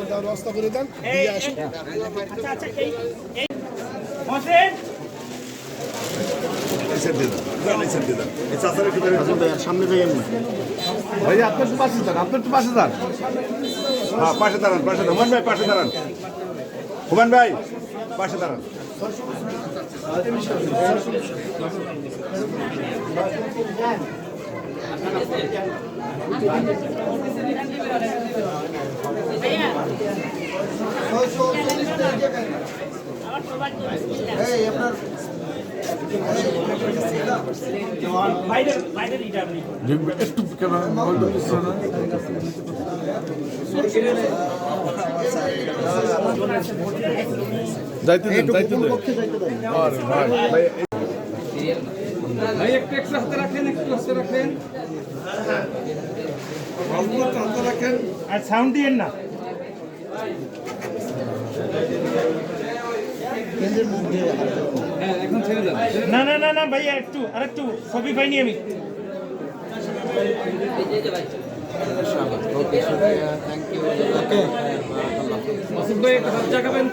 দেওয়ার ব্যবস্থা করে দেন, দিয়ে আসুন। সামনে ভাই আপনার তো পাশে যান, আপনার তো পাশে যান। হ্যাঁ পাশে দাঁড়ান, পাশে দাঁড়ান। হুমান ভাই পাশে দাঁড়ান, হুমান ভাই পাশে দাঁড়ান। একটু কেন যাইতে দেন, যাইতে দেন। ভাই একটু হাতে রাখেন, একটু হাতে রাখেন, হাতে রাখেন আর সাউন্ড দিয়েন না। এখন ছেড়ে যান। না না না না ভাই একটু আরেকটু ছবি পাইনি আমি। ওকে, থ্যাংক ইউ। ওকে, মাসুদ ভাই একটা হাত জাগাবেন।